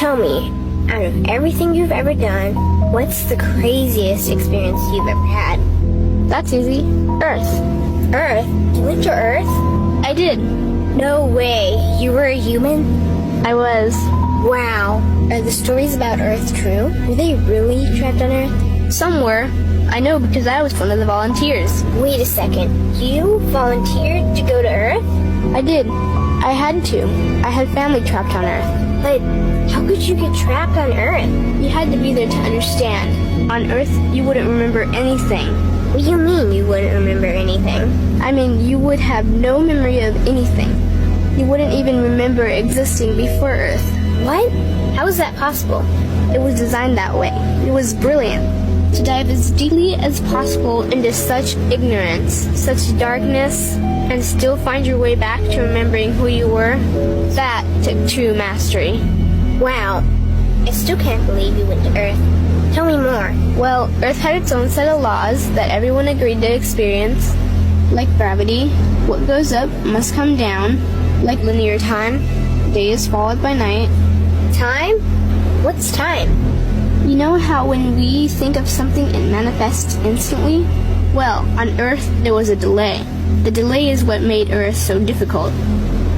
Tell me, out of everything you've ever done, what's the craziest experience you've ever had? That's easy. Earth. Earth? You went to Earth? I did. No way. You were a human? I was. Wow. Are the stories about Earth true? Were they really trapped on Earth? Some were. I know because I was one of the volunteers. Wait a second. You volunteered to go to Earth? I did. I had to. I had family trapped on Earth. But how could you get trapped on Earth? You had to be there to understand. On Earth, you wouldn't remember anything. What do you mean you wouldn't remember anything? I mean, you would have no memory of anything. You wouldn't even remember existing before Earth. What? How is that possible? It was designed that way. It was brilliant. To dive as deeply as possible into such ignorance, such darkness, and still find your way back to remembering who you were, that took true mastery. Wow. I still can't believe you went to Earth. Tell me more. Well, Earth had its own set of laws that everyone agreed to experience. Like gravity, what goes up must come down. Like linear time, day is followed by night. Time? What's time? You know how when we think of something it manifests instantly? Well, on Earth there was a delay. The delay is what made Earth so difficult.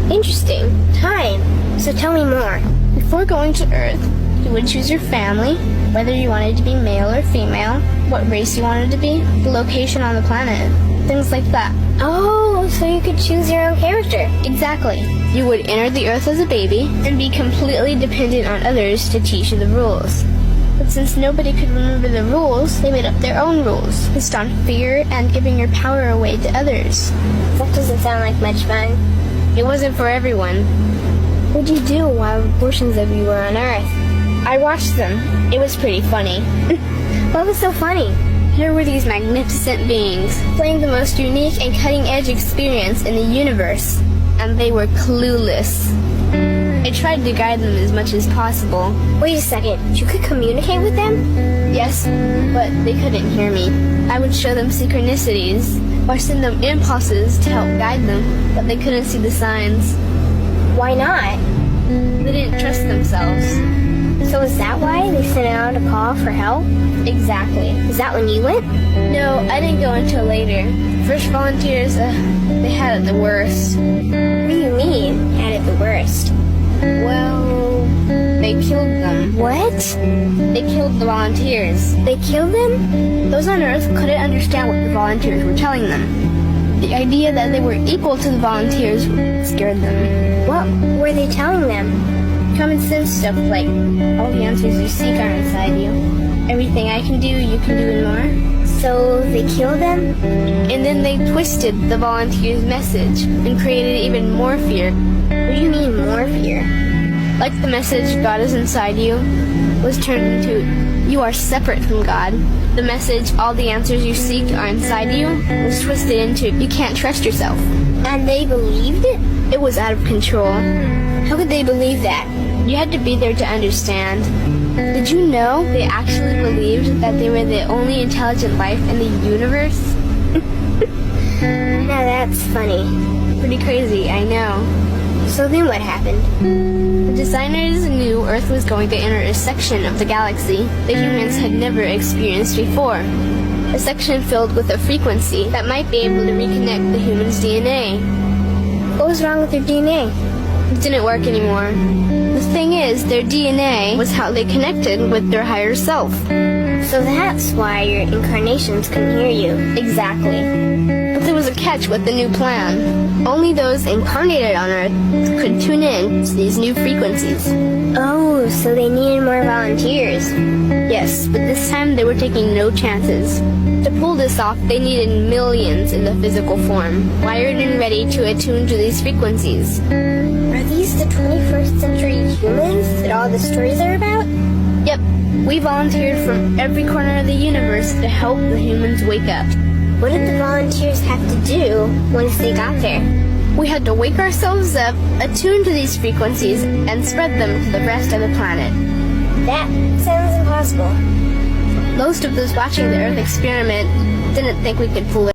Interesting. Time. So tell me more. Before going to Earth, you would choose your family, whether you wanted to be male or female, what race you wanted to be, the location on the planet, things like that. Oh, so you could choose your own character. Exactly. You would enter the Earth as a baby and be completely dependent on others to teach you the rules. But since nobody could remember the rules, they made up their own rules, based on fear and giving your power away to others. That doesn't sound like much fun. It wasn't for everyone. What'd you do while portions of you were on Earth? I watched them. It was pretty funny. What was so funny? Here were these magnificent beings, playing the most unique and cutting-edge experience in the universe, and they were clueless. I tried to guide them as much as possible. Wait a second, you could communicate with them? Yes, but they couldn't hear me. I would show them synchronicities, or send them impulses to help guide them, but they couldn't see the signs. Why not? They didn't trust themselves. So is that why they sent out a call for help? Exactly. Is that when you went? No, I didn't go until later. First volunteers, they had it the worst. What do you mean, had it the worst? Well, they killed them. What? They killed the volunteers. They killed them? Those on Earth couldn't understand what the volunteers were telling them. The idea that they were equal to the volunteers scared them. What were they telling them? Common sense stuff like, all the answers you seek are inside you. Everything I can do, you can do and more. So they killed them? And then they twisted the volunteers' message and created even more fear. What do you mean more fear? Like the message, God is inside you, was turned into, you are separate from God. The message, all the answers you seek are inside you, was twisted into, you can't trust yourself. And they believed it? It was out of control. How could they believe that? You had to be there to understand. Did you know they actually believed that they were the only intelligent life in the universe? Now that's funny. Pretty crazy, I know. So then what happened? The designers knew Earth was going to enter a section of the galaxy that humans had never experienced before. A section filled with a frequency that might be able to reconnect the human's DNA. What was wrong with their DNA? It didn't work anymore. The thing is, their DNA was how they connected with their higher self. So that's why your incarnations couldn't hear you. Exactly. But there was a catch with the new plan. Only those incarnated on Earth could tune in to these new frequencies. Oh, so they needed more volunteers. Yes, but this time they were taking no chances. To pull this off, they needed millions in the physical form, wired and ready to attune to these frequencies. Are these the 21st century humans that all the stories are about? Yep, we volunteered from every corner of the universe to help the humans wake up. What did the volunteers have to do once they got there? We had to wake ourselves up, attune to these frequencies, and spread them to the rest of the planet. That sounds impossible. Most of those watching the Earth experiment didn't think we could pull it